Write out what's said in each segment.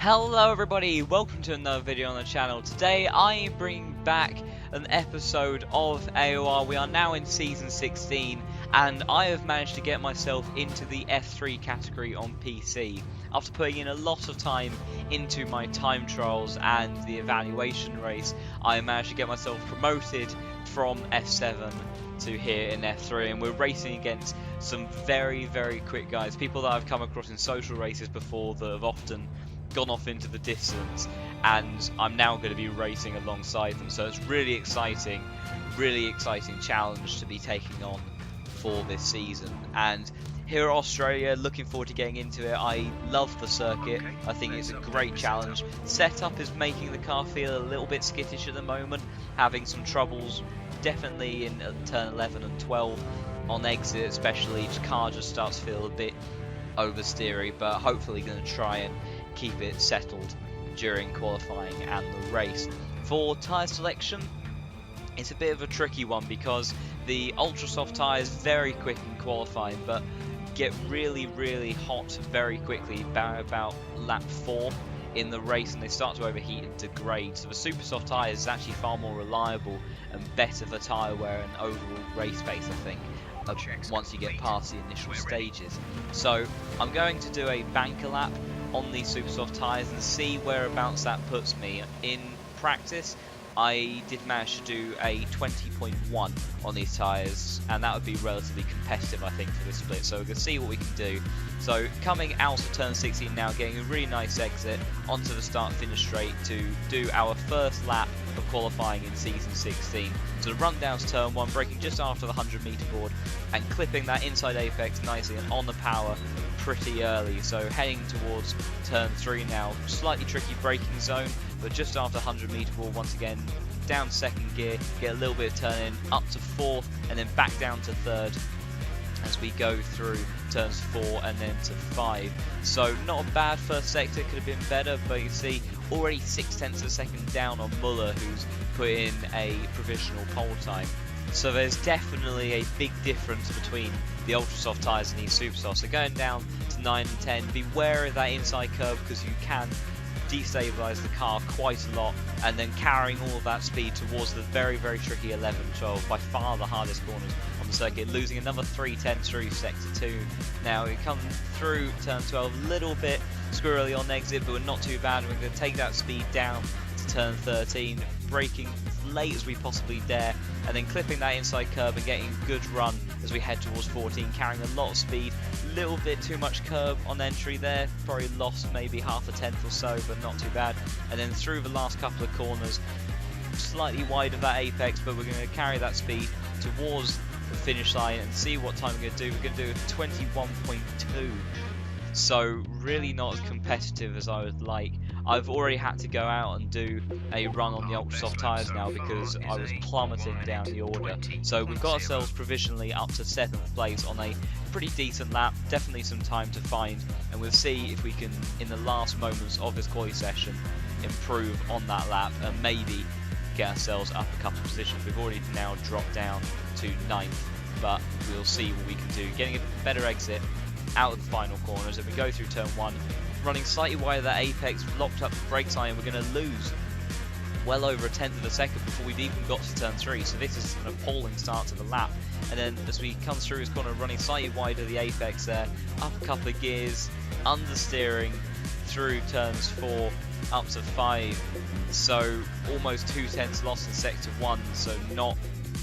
Hello everybody, welcome to another video on the channel. Today I am bringing back an episode of AOR. We are now in Season 16 and I have managed to get myself into the S3 category on PC. After putting in a lot of time into my time trials and the evaluation race, I managed to get myself promoted from S7 to here in F3, and we're racing against some very quick guys, people that I've come across in social races before that have often gone off into the distance, and I'm now going to be racing alongside them. So it's really exciting challenge to be taking on for this season. And here at Australia, looking forward to getting into it. I love the circuit. I think it's a great challenge. Setup is making the car feel a little bit skittish at the moment, having some troubles definitely in turn 11 and 12 on exit especially. Each car just starts to feel a bit oversteery, but hopefully going to try and keep it settled during qualifying and the race. For tyre selection, it's a bit of a tricky one because the ultra soft tyres very quick in qualifying but get really hot very quickly about lap 4 in the race, and they start to overheat and degrade. So the super soft tyres is actually far more reliable and better for tyre wear and overall race pace, I think, once you get past the initial stages. So I'm going to do a banker lap on these super soft tyres and see whereabouts that puts me. In practice I did manage to do a 20.1 on these tyres, and that would be relatively competitive I think for this split, so we're going to see what we can do. So coming out of turn 16 now, getting a really nice exit onto the start finish straight to do our first lap of qualifying in season 16. So the run down to turn 1, braking just after the 100 meter board and clipping that inside apex nicely and on the power pretty early. So heading towards turn 3 now, slightly tricky braking zone, but just after 100 meter board once again down second gear, get a little bit of turn in up to 4th and then back down to 3rd as we go through turns 4 and then to 5. So not a bad first sector, could have been better, but you see already 0.6 of a second down on Muller, who's put in a provisional pole time. So there's definitely a big difference between the ultra soft tyres and these super soft. So going down to 9 and 10, beware of that inside curve because you can destabilize the car quite a lot, and then carrying all of that speed towards the very tricky 11 12, by far the hardest corners on the circuit, losing another 3/10 through sector 2. Now we come through turn 12 a little bit squirrely on exit, but we're not too bad. We're going to take that speed down to turn 13, braking as late as we possibly dare, and then clipping that inside curb and getting a good run as we head towards 14, carrying a lot of speed. Little bit too much curb on entry there, probably lost maybe half a tenth or so, but not too bad. And then through the last couple of corners, slightly wide of that apex, but we're going to carry that speed towards the finish line and see what time we're going to do. We're going to do a 21.2, so really not as competitive as I would like. I've already had to go out and do a run on the ultra soft tyres now because I was plummeting down the order. So we've got ourselves provisionally up to 7th place on a pretty decent lap, definitely some time to find, and we'll see if we can, in the last moments of this quali session, improve on that lap and maybe get ourselves up a couple of positions. We've already now dropped down to 9th, but we'll see what we can do. Getting a better exit out of the final corners, and we go through turn 1, running slightly wide of that apex, locked up the brakes line, we're going to lose well over 1/10 of a second before we've even got to turn 3, so this is an appalling start to the lap. And then as we come through this corner, running slightly wide of the apex there, up a couple of gears, understeering through turns 4 up to 5, so almost 2/10 lost in sector 1, so not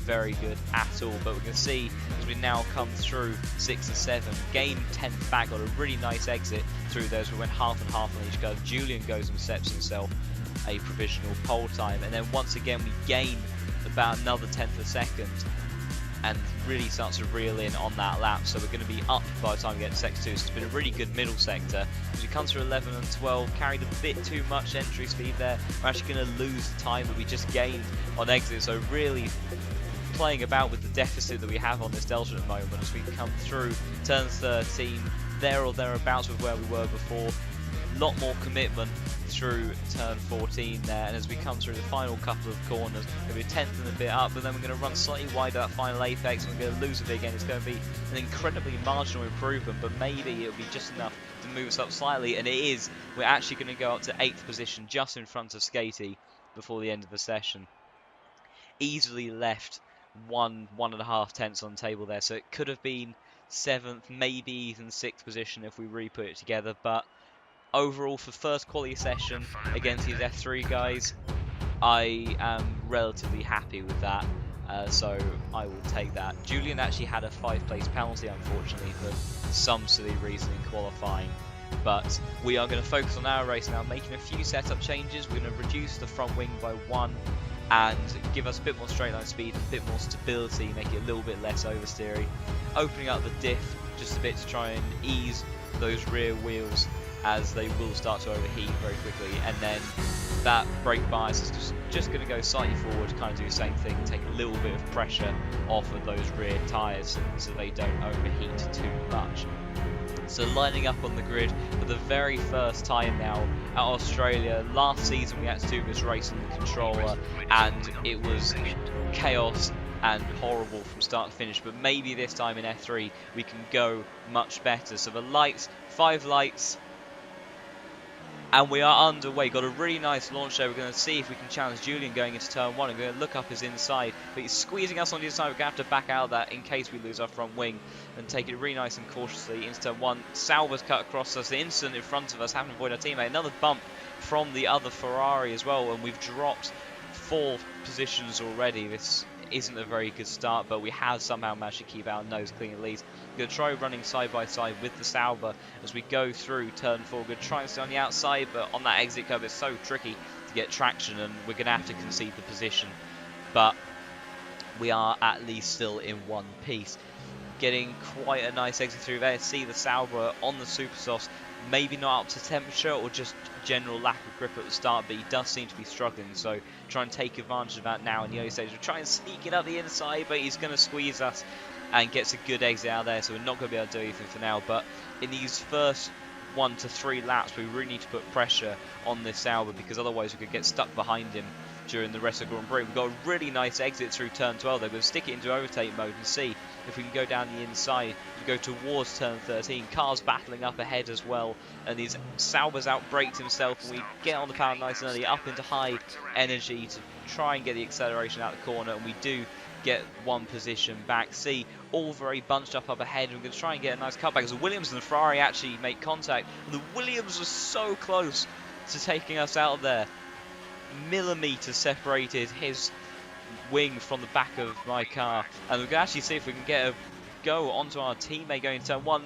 very good at all. But we can see as we now come through 6 and 7, gain 10th back, got a really nice exit through those. We went half and half on each curve. Julian goes and sets himself a provisional pole time, and then once again we gain about another 10th of a second and really starts to reel in on that lap. So we're going to be up by the time we get to sector 2. So it's been a really good middle sector. As we come through 11 and 12, carried a bit too much entry speed there. We're actually going to lose the time that we just gained on exit, so really playing about with the deficit that we have on this delta at the moment. As we come through turn 13, there or thereabouts with where we were before, a lot more commitment through turn 14 there, and as we come through the final couple of corners, we're going to be 10th and a bit up, but then we're going to run slightly wide of that final apex and we're going to lose a bit again. It's going to be an incredibly marginal improvement, but maybe it'll be just enough to move us up slightly, and it is. We're actually going to go up to 8th position, just in front of Skatey before the end of the session. Easily left 1.5 tenths on the table there, so it could have been 7th, maybe even 6th position if we really put it together. But overall, for first quality session against these F3 guys, I am relatively happy with that. So I will take that. Julian actually had a 5-place penalty, unfortunately, for some silly reason in qualifying. But we are going to focus on our race now, making a few setup changes. We're going to reduce the front wing by 1 and give us a bit more straight line speed, a bit more stability, make it a little bit less oversteery. Opening up the diff just a bit to try and ease those rear wheels, as they will start to overheat very quickly. And then that brake bias is just going to go slightly forward, kind of do the same thing, take a little bit of pressure off of those rear tyres so they don't overheat too much. So lining up on the grid for the very first time now at Australia. Last season we had to do this race on the controller and it was chaos and horrible from start to finish, but maybe this time in F3 we can go much better. So the lights, 5 lights, and we are underway. Got a really nice launch there. We're going to see if we can challenge Julian going into turn 1. I'm going to look up his inside, but he's squeezing us on the inside. We're going to have to back out of that in case we lose our front wing and take it really nice and cautiously into turn 1. Sauber's cut across us, the instant in front of us, having to avoid our teammate. Another bump from the other Ferrari as well, and we've dropped 4 positions already. This isn't a very good start, but we have somehow managed to keep our nose clean at least. We're going to try running side by side with the Sauber as we go through turn 4. We're going to try and stay on the outside, but on that exit curve it's so tricky to get traction and we're going to have to concede the position. But we are at least still in one piece. Getting quite a nice exit through there. See the Sauber on the super softs, maybe not up to temperature or just general lack of grip at the start, but he does seem to be struggling, so try and take advantage of that now in the early stages. We're trying to sneak it up the inside, but he's going to squeeze us and gets a good exit out there, so we're not going to be able to do anything for now. But in these first 1 to 3 laps we really need to put pressure on this Sauber, because otherwise we could get stuck behind him during the rest of the Grand Prix. We've got a really nice exit through turn 12. They're going to stick it into overtake mode and see if we can go down the inside. We go towards turn 13. Cars battling up ahead as well, and these Sauber's outbraked himself, and we get on the power nice and early up into high energy to try and get the acceleration out the corner, and we do get 1 position back. See, all very bunched up ahead. We're going to try and get a nice cutback as the Williams and the Ferrari actually make contact, and the Williams was so close to taking us out of there. Millimeters separated his wing from the back of my car, and we can actually see if we can get a go onto our teammate going into turn 1.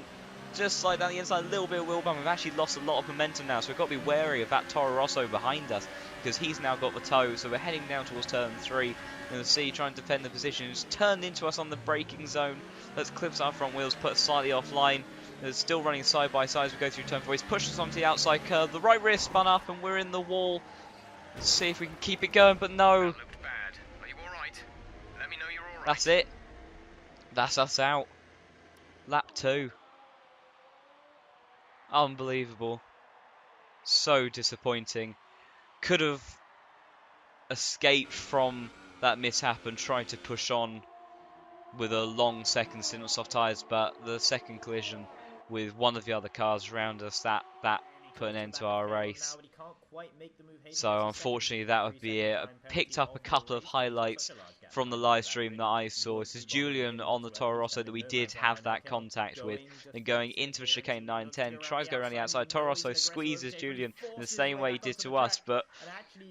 Just slide down the inside, a little bit of wheel bump. We've actually lost a lot of momentum now, so we've got to be wary of that Toro Rosso behind us, because he's now got the toe. So we're heading down towards turn 3. And see, trying to defend the position. He's turned into us on the braking zone. Let's clips our front wheels, put us slightly offline. They're still running side by side as we go through turn 4. He's pushed us onto the outside curve. The right rear spun up and we're in the wall. Let's see if we can keep it going, but no. That's it. That's us out. Lap 2. Unbelievable. So disappointing. Could have escaped from that mishap and tried to push on with a long second stint of soft tyres, but the second collision with one of the other cars around us, that put an end to our race. So unfortunately that would be it. I picked up a couple of highlights from the live stream that I saw. This is Julian on the Toro Rosso that we did have that contact with. And going into the chicane 9-10, tries to go around the outside. Toro Rosso squeezes Julian in the same way he did to us, but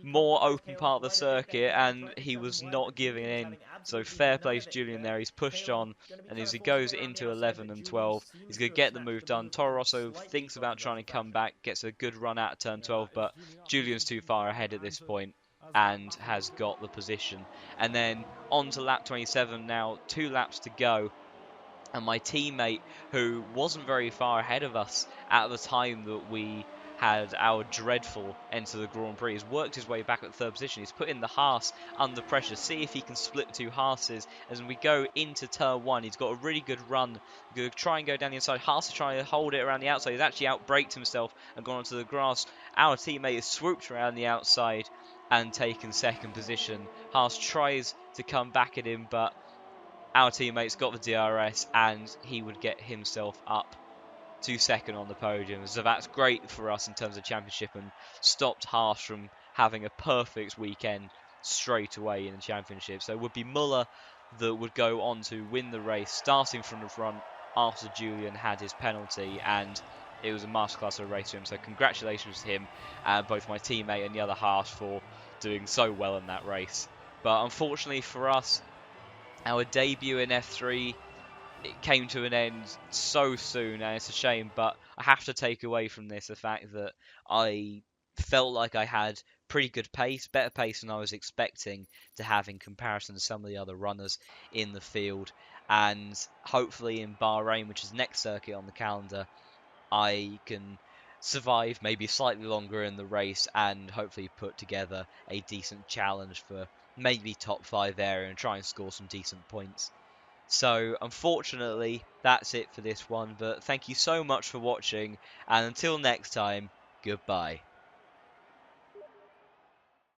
more open part of the circuit, and he was not giving in. So fair play to Julian there. He's pushed on, and as he goes into 11 and 12, he's going to get the move done. Toro Rosso thinks about trying to come back, gets a good run out of turn 12, but Julian's too far ahead at this point and has got the position. And then on to lap 27 now, 2 laps to go. And my teammate, who wasn't very far ahead of us at the time that we had our dreadful enter the Grand Prix, has worked his way back at 3rd position. He's put in the Haas under pressure, see if he can split 2 Haases. As we go into turn 1, he's got a really good run. He's going to try and go down the inside. Haas is trying to hold it around the outside. He's actually outbraked himself and gone onto the grass. Our teammate has swooped around the outside and taken 2nd position. Haas tries to come back at him, but our teammate's got the DRS and he would get himself up to second on the podium. So that's great for us in terms of championship and stopped Haas from having a perfect weekend straight away in the championship. So it would be Muller that would go on to win the race, starting from the front after Julian had his penalty, and it was a masterclass of a race for him. So congratulations to him and both my teammate and the other Haas for doing so well in that race. But unfortunately for us, our debut in F3, it came to an end so soon, and it's a shame, but I have to take away from this the fact that I felt like I had pretty good pace, better pace than I was expecting to have in comparison to some of the other runners in the field. And hopefully in Bahrain, which is next circuit on the calendar, I can survive maybe slightly longer in the race and hopefully put together a decent challenge for maybe top 5 area and try and score some decent points. So, unfortunately, that's it for this one, but thank you so much for watching, and until next time, goodbye.